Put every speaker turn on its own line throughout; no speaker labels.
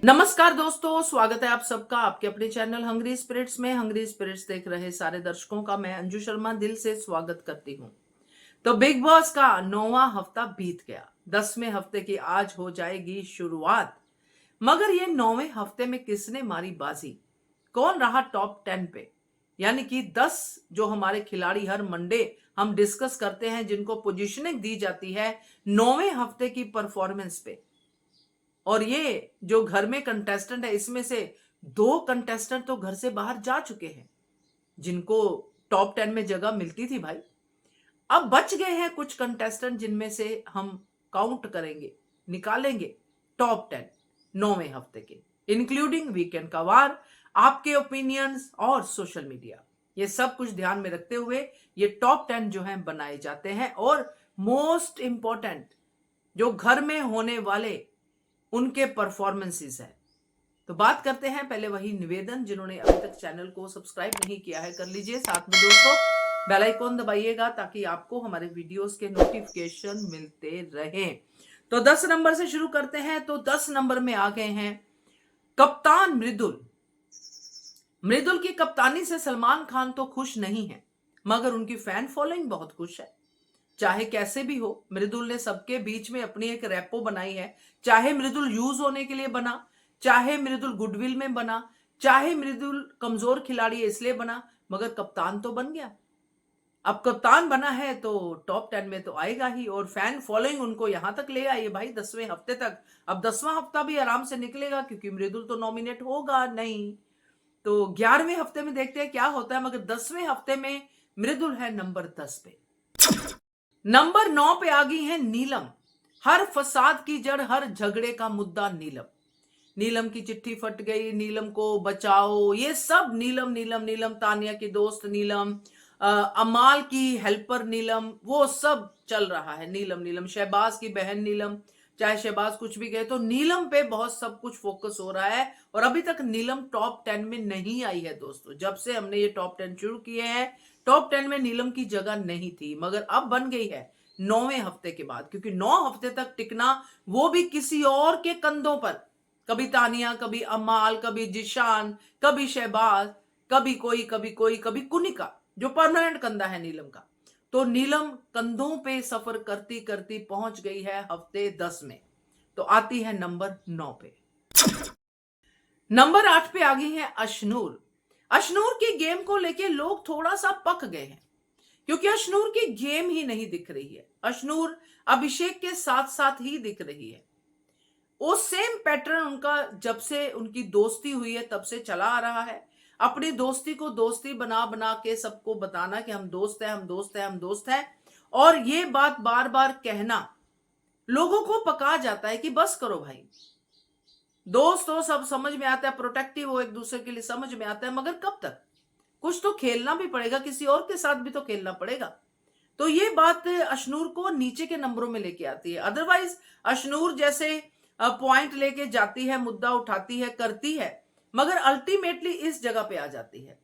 नमस्कार दोस्तों, स्वागत है आप सबका आपके अपने चैनल हंग्री स्पिरिट्स में। हंग्री स्पिरिट्स देख रहे सारे दर्शकों का मैं अंजू शर्मा दिल से स्वागत करती हूं। तो बिग बॉस का 9वां हफ्ता बीत गया, 10वें हफ्ते की आज हो जाएगी शुरुआत। मगर ये 9वें हफ्ते में किसने मारी बाजी, कौन रहा टॉप 10 पे, यानी कि 10 जो हमारे खिलाड़ी हर मंडे हम डिस्कस करते हैं, जिनको पोजीशनिंग दी जाती है 9वें हफ्ते की परफॉर्मेंस पे। और ये जो घर में कंटेस्टेंट है, इसमें से 2 कंटेस्टेंट तो घर से बाहर जा चुके हैं, जिनको टॉप 10 में जगह मिलती थी भाई। अब बच गए हैं कुछ कंटेस्टेंट, जिनमें से हम काउंट करेंगे, निकालेंगे टॉप 10 9वें हफ्ते के, इंक्लूडिंग वीकेंड का वार, आपके ओपिनियंस और सोशल मीडिया। ये सब कुछ ध्यान में रखते हुए ये टॉप 10 जो है बनाए जाते हैं। और मोस्ट इंपॉर्टेंट जो घर में होने वाले उनके परफॉर्मेंसेस है। तो बात करते हैं, पहले वही निवेदन, जिन्होंने अभी तक चैनल को सब्सक्राइब नहीं किया है कर लीजिए, साथ में दोस्तों बेल आइकॉन दबाइएगा ताकि आपको हमारे वीडियोस के नोटिफिकेशन मिलते रहें। तो 10 नंबर से शुरू करते हैं। तो 10 नंबर में आ गए हैं कप्तान मृदुल। मृदुल की कप्तानी से सलमान खान तो खुश नहीं है, मगर उनकी फैन फॉलोइंग बहुत खुश है। चाहे कैसे भी हो, मृदुल ने सबके बीच में अपनी एक रैपो बनाई है। चाहे मृदुल यूज होने के लिए बना, चाहे मृदुल गुडविल में बना, चाहे मृदुल कमजोर खिलाड़ी है इसलिए बना, मगर कप्तान तो बन गया। अब कप्तान बना है तो टॉप 10 में तो आएगा ही, और फैन फॉलोइंग उनको यहां तक ले आई है भाई 10वें हफ्ते तक। अब 10वां हफ्ता भी आराम से निकलेगा, क्योंकि मृदुल तो नॉमिनेट होगा नहीं। तो 11वें हफ्ते में देखते हैं क्या होता है, मगर 10वें हफ्ते में मृदुल है नंबर 10 पे। नंबर 9 पे आ गई है नीलम। हर फसाद की जड़, हर झगड़े का मुद्दा नीलम। नीलम की चिट्ठी फट गई, नीलम को बचाओ, ये सब नीलम नीलम नीलम। तानिया की दोस्त नीलम, अमाल की हेल्पर नीलम, वो सब चल रहा है नीलम नीलम। शहबाज की बहन नीलम, चाहे शहबाज कुछ भी कहे, तो नीलम पे बहुत सब कुछ फोकस हो रहा है। और अभी तक नीलम टॉप 10 में नहीं आई है दोस्तों। जब से हमने ये टॉप 10 शुरू किए हैं, टॉप 10 में नीलम की जगह नहीं थी, मगर अब बन गई है 9वें हफ्ते के बाद। क्योंकि 9 हफ्ते तक टिकना, वो भी किसी और के कंधों पर। कभी तानिया, कभी अमाल, कभी जिशान, कभी शहबाज, कभी कोई, कभी कोई, कभी कुनिका, जो परमानेंट कंधा है नीलम का। तो नीलम कंधों पे सफर करती करती पहुंच गई है हफ्ते 10 में। तो आती है नंबर 9 पे। नंबर 8 पे आ गई है अशनूर। अशनूर की गेम को लेके लोग थोड़ा सा पक गए हैं, क्योंकि अशनूर की गेम ही नहीं दिख रही है। अशनूर अभिषेक के साथ साथ ही दिख रही है। वो सेम पैटर्न उनका जब से उनकी दोस्ती हुई है तब से चला आ रहा है। अपनी दोस्ती को दोस्ती बना बना के सबको बताना कि हम दोस्त हैं, हम दोस्त हैं, हम दोस्त हैं। और ये बात बार बार कहना लोगों को पका जाता है कि बस करो भाई। दोस्त हो, सब समझ में आता है, प्रोटेक्टिव हो एक दूसरे के लिए, समझ में आता है, मगर कब तक? कुछ तो खेलना भी पड़ेगा, किसी और के साथ भी तो खेलना पड़ेगा। तो ये बात अशनूर को नीचे के नंबरों में लेके आती है। अदरवाइज अशनूर जैसे पॉइंट लेके जाती है, मुद्दा उठाती है, करती है, मगर अल्टीमेटली इस जगह पे आ जाती है।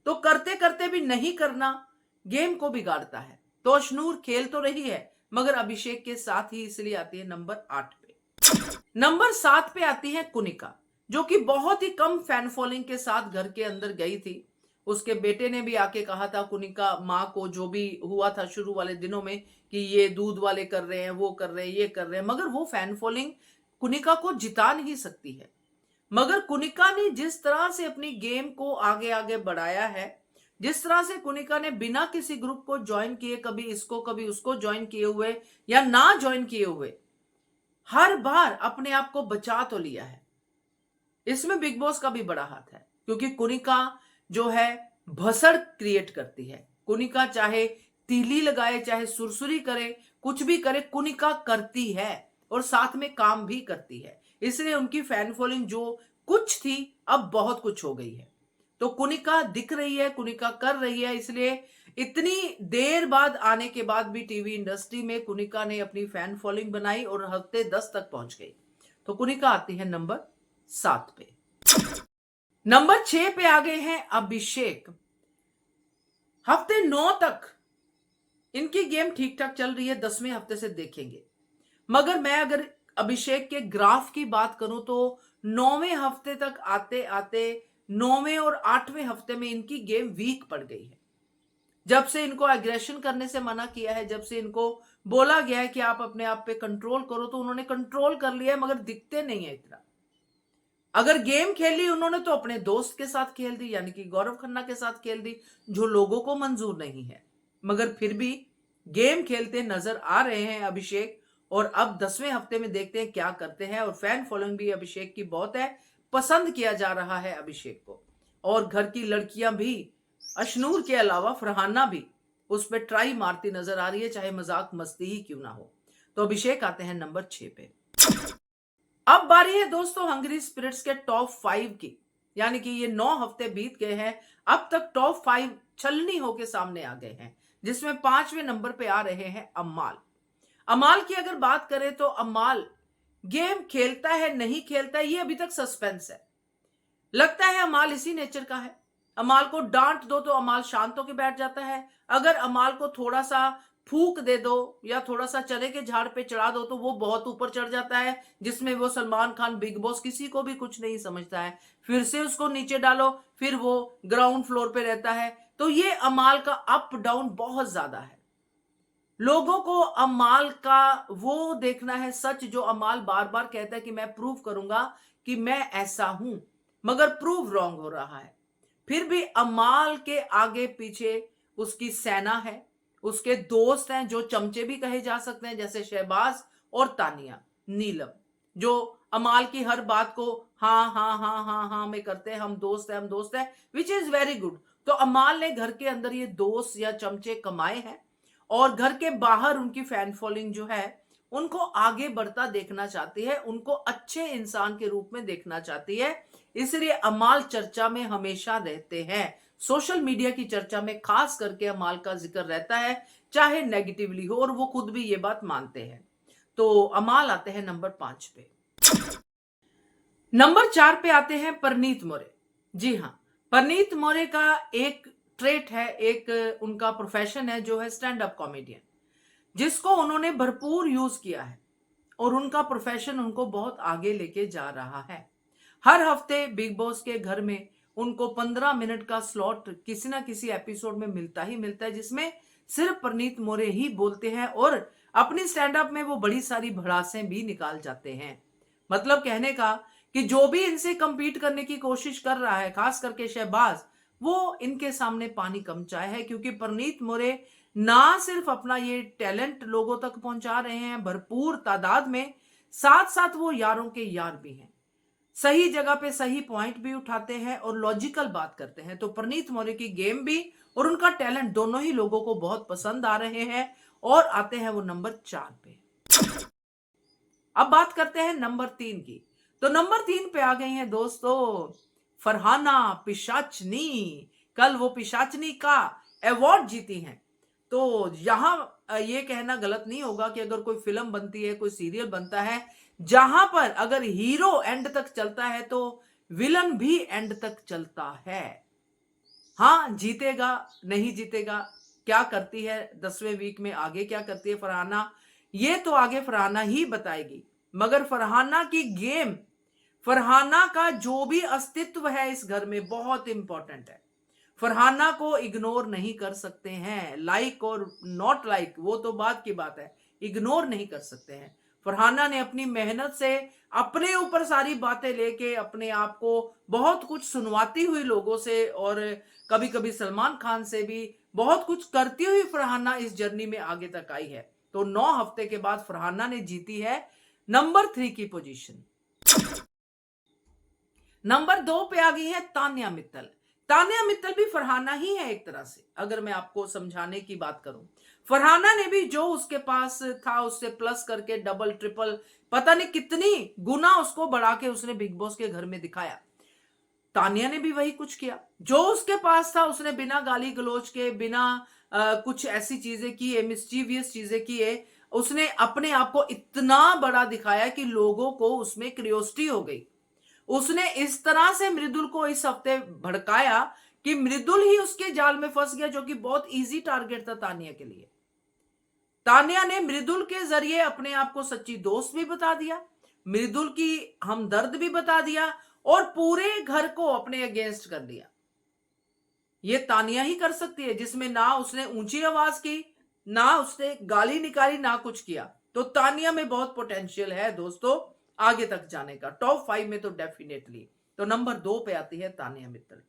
तो करते करते भी नहीं करना गेम को बिगाड़ता है। तो अशनूर खेल तो रही है, मगर अभिषेक के साथ ही, इसलिए आती है नंबर 8 पे। नंबर 7 पे आती है कुनिका, जो कि बहुत ही कम फैन फॉलोइंग के साथ घर के अंदर गई थी। उसके बेटे ने भी आके कहा था कुनिका माँ को, जो भी हुआ था शुरू वाले दिनों में, कि ये दूध वाले कर रहे हैं, वो कर रहे हैं, ये कर रहे हैं, मगर वो फैन फॉलोइंग कुनिका को जिता नहीं सकती है। मगर कुनिका ने जिस तरह से अपनी गेम को आगे आगे बढ़ाया है, जिस तरह से कुनिका ने बिना किसी ग्रुप को ज्वाइन किए, कभी इसको कभी उसको ज्वाइन किए हुए या ना ज्वाइन किए हुए, हर बार अपने आप को बचा तो लिया है। इसमें बिग बॉस का भी बड़ा हाथ है, क्योंकि कुनिका जो है भसड़ क्रिएट करती है। कुनिका चाहे तीली लगाए, चाहे सुरसुरी करे, कुछ भी करे, कुनिका करती है और साथ में काम भी करती है। इसलिए उनकी फैन फॉलोइंग जो कुछ थी, अब बहुत कुछ हो गई है। तो कुनिका दिख रही है, कुनिका कर रही है, इसलिए इतनी देर बाद आने के बाद भी टीवी इंडस्ट्री में कुनिका ने अपनी फैन फॉलोइंग बनाई और हफ्ते 10 तक पहुंच गई। तो कुनिका आती है नंबर 7 पे। नंबर 6 पे आ गए हैं अभिषेक। हफ्ते 9 तक इनकी गेम ठीक ठाक चल रही है, 10वें हफ्ते से देखेंगे। मगर मैं अगर अभिषेक के ग्राफ की बात करूं तो 9वें हफ्ते तक आते आते 9वें और 8वें हफ्ते में इनकी गेम वीक पड़ गई है। जब से इनको एग्रेशन करने से मना किया है, जब से इनको बोला गया है कि आप अपने आप पे कंट्रोल करो, तो उन्होंने कंट्रोल कर लिया है, मगर दिखते नहीं है इतना। अगर गेम खेली उन्होंने तो अपने दोस्त के साथ खेल दी, यानी कि गौरव खन्ना के साथ खेल दी, जो लोगों को मंजूर नहीं है। मगर फिर भी गेम खेलते नजर आ रहे हैं अभिषेक, और अब 10वें हफ्ते में देखते हैं क्या करते हैं। और फैन फॉलोइंग भी अभिषेक की बहुत है, पसंद किया जा रहा है अभिषेक को। और घर की लड़कियां भी, अशनूर के अलावा फरहाना भी उस पर ट्राई मारती नजर आ रही है, चाहे मजाक मस्ती ही क्यों ना हो। तो अभिषेक आते हैं नंबर 6 पे। अब बारी है दोस्तों हंग्री स्पिरिट्स के टॉप 5 की, यानी कि ये 9 हफ्ते बीत गए हैं, अब तक टॉप 5 छलनी होके सामने आ गए हैं, जिसमें 5वें नंबर पे आ रहे हैं अम्माल। अमाल की अगर बात करें तो अमाल गेम खेलता है नहीं खेलता है, ये अभी तक सस्पेंस है। लगता है अमाल इसी नेचर का है। अमाल को डांट दो तो अमाल शांत होकर बैठ जाता है। अगर अमाल को थोड़ा सा फूक दे दो या थोड़ा सा चने के झाड़ पे चढ़ा दो तो वो बहुत ऊपर चढ़ जाता है, जिसमें वो सलमान खान बिग बॉस किसी को भी कुछ नहीं समझता है। फिर से उसको नीचे डालो, फिर वो ग्राउंड फ्लोर पे रहता है। तो ये अमाल का अप डाउन बहुत ज्यादा है। लोगों को अमाल का वो देखना है सच, जो अमाल बार बार कहता है कि मैं प्रूव करूंगा कि मैं ऐसा हूं, मगर प्रूव रॉन्ग हो रहा है। फिर भी अमाल के आगे पीछे उसकी सेना है, उसके दोस्त हैं जो चमचे भी कहे जा सकते हैं, जैसे शहबाज और तानिया, नीलम, जो अमाल की हर बात को हाँ हाँ हाँ हाँ हाँ में करते हैं, हम दोस्त हैं हम दोस्त हैं, विच इज वेरी गुड। तो अमाल ने घर के अंदर ये दोस्त या चमचे कमाए हैं, और घर के बाहर उनकी फैन फॉलोइंग जो है उनको आगे बढ़ता देखना चाहती है, उनको अच्छे इंसान के रूप में देखना चाहती है। इसलिए अमाल चर्चा में हमेशा रहते हैं। सोशल मीडिया की चर्चा में खास करके अमाल का जिक्र रहता है, चाहे नेगेटिवली हो, और वो खुद भी ये बात मानते हैं। तो अमाल आते हैं नंबर 5 पे। नंबर 4 पे आते हैं परनीत मोरे। जी हाँ, परनीत मोरे का एक ट्रेट है, एक उनका प्रोफेशन है जो है स्टैंड अप कॉमेडियन, जिसको उन्होंने भरपूर यूज किया है, और उनका प्रोफेशन उनको बहुत आगे लेके जा रहा है। हर हफ्ते बिग बॉस के घर में उनको 15 मिनट का स्लॉट किसी ना किसी एपिसोड में मिलता ही मिलता है, जिसमें सिर्फ परनीत मोरे ही बोलते हैं, और अपनी स्टैंड अप में वो बड़ी सारी भड़ासें भी निकाल जाते हैं। मतलब कहने का कि जो भी इनसे कंपीट करने की कोशिश कर रहा है, खास करके शहबाज, वो इनके सामने पानी कम चाय है, क्योंकि परनीत मोरे ना सिर्फ अपना ये टैलेंट लोगों तक पहुंचा रहे हैं भरपूर तादाद में, साथ साथ वो यारों के यार भी हैं, सही जगह पे सही पॉइंट भी उठाते हैं और लॉजिकल बात करते हैं। तो परनीत मोरे की गेम भी और उनका टैलेंट दोनों ही लोगों को बहुत पसंद आ रहे हैं, और आते हैं वो नंबर 4 पे। अब बात करते हैं नंबर 3 की। तो नंबर 3 पे आ गई हैं दोस्तों फरहाना पिशाचनी। कल वो पिशाचनी का अवार्ड जीती हैं। तो यहां ये कहना गलत नहीं होगा कि अगर कोई फिल्म बनती है, कोई सीरियल बनता है, जहां पर अगर हीरो एंड तक चलता है तो विलन भी एंड तक चलता है। हाँ, जीतेगा नहीं जीतेगा, क्या करती है 10वें वीक में, आगे क्या करती है फरहाना, ये तो आगे फरहाना ही बताएगी। मगर फरहाना की गेम, फरहाना का जो भी अस्तित्व है इस घर में बहुत इंपॉर्टेंट है। फरहाना को इग्नोर नहीं कर सकते हैं। लाइक और नॉट लाइक वो तो बात की बात है, इग्नोर नहीं कर सकते हैं। फरहाना ने अपनी मेहनत से अपने ऊपर सारी बातें लेके अपने आप को बहुत कुछ सुनवाती हुई लोगों से, और कभी कभी सलमान खान से भी बहुत कुछ करती हुई फरहाना इस जर्नी में आगे तक आई है। तो 9 हफ्ते के बाद फरहाना ने जीती है नंबर 3 की पोजीशन। नंबर 2 पे आ गई है तान्या मित्तल। तान्या मित्तल भी फरहाना ही है एक तरह से, अगर मैं आपको समझाने की बात करूं। फरहाना ने भी जो उसके पास था उससे प्लस करके डबल ट्रिपल पता नहीं कितनी गुना उसको बढ़ा के उसने बिग बॉस के घर में दिखाया। तानिया ने भी वही कुछ किया, जो उसके पास था उसने बिना गाली गलोच के, बिना कुछ ऐसी चीजें किए, मिस्चीवियस चीजें किए, उसने अपने आप को इतना बड़ा दिखाया कि लोगों को उसमें क्यूरियोसिटी हो गई। उसने इस तरह से मृदुल को इस हफ्ते भड़काया कि मृदुल ही उसके जाल में फंस गया, जो कि बहुत इजी टारगेट था तानिया के लिए। तानिया ने मृदुल के जरिए अपने आप को सच्ची दोस्त भी बता दिया, मृदुल की हमदर्द भी बता दिया और पूरे घर को अपने अगेंस्ट कर दिया। ये तानिया ही कर सकती है, जिसमें ना उसने ऊंची आवाज की, ना उसने गाली निकाली, ना कुछ किया। तो तानिया में बहुत पोटेंशियल है दोस्तों आगे तक जाने का, टॉप 5 में तो डेफिनेटली। तो नंबर 2 पे आती है तानिया मित्तल।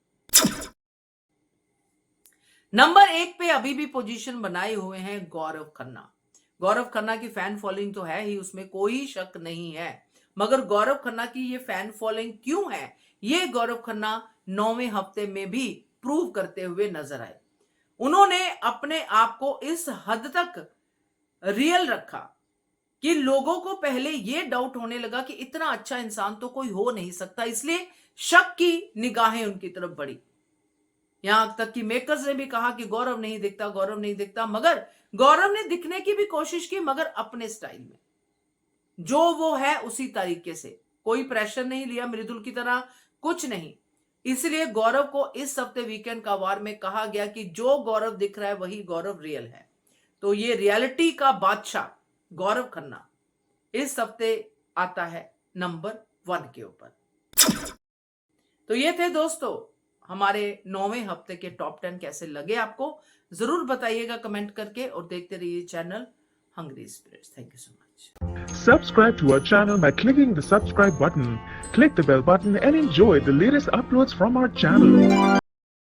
नंबर 1 पे अभी भी पोजीशन बनाए हुए हैं गौरव खन्ना। गौरव खन्ना की फैन फॉलोइंग तो है ही, उसमें कोई शक नहीं है। मगर गौरव खन्ना की ये फैन फॉलोइंग क्यों है, ये गौरव खन्ना 9वें हफ्ते में भी प्रूव करते हुए नजर आए। उन्होंने अपने आप को इस हद तक रियल रखा कि लोगों को पहले ये डाउट होने लगा कि इतना अच्छा इंसान तो कोई हो नहीं सकता, इसलिए शक की निगाहें उनकी तरफ बढ़ी। यहां तक कि मेकर्स ने भी कहा कि गौरव नहीं दिखता, गौरव नहीं दिखता, मगर गौरव ने दिखने की भी कोशिश की, मगर अपने स्टाइल में, जो वो है उसी तरीके से। कोई प्रेशर नहीं लिया मृदुल की तरह, कुछ नहीं। इसलिए गौरव को इस हफ्ते वीकेंड का वार में कहा गया कि जो गौरव दिख रहा है वही गौरव रियल है। तो ये रियलिटी का बादशाह गौरव खन्ना इस हफ्ते आता है नंबर 1 के ऊपर। तो ये थे दोस्तों हमारे 9वें हफ्ते के टॉप 10। कैसे लगे आपको जरूर बताइएगा कमेंट करके, और देखते रहिए channel hungry spirits. Thank you so much.
Subscribe to our channel by clicking the subscribe button. Click the bell button and enjoy the latest uploads from our channel.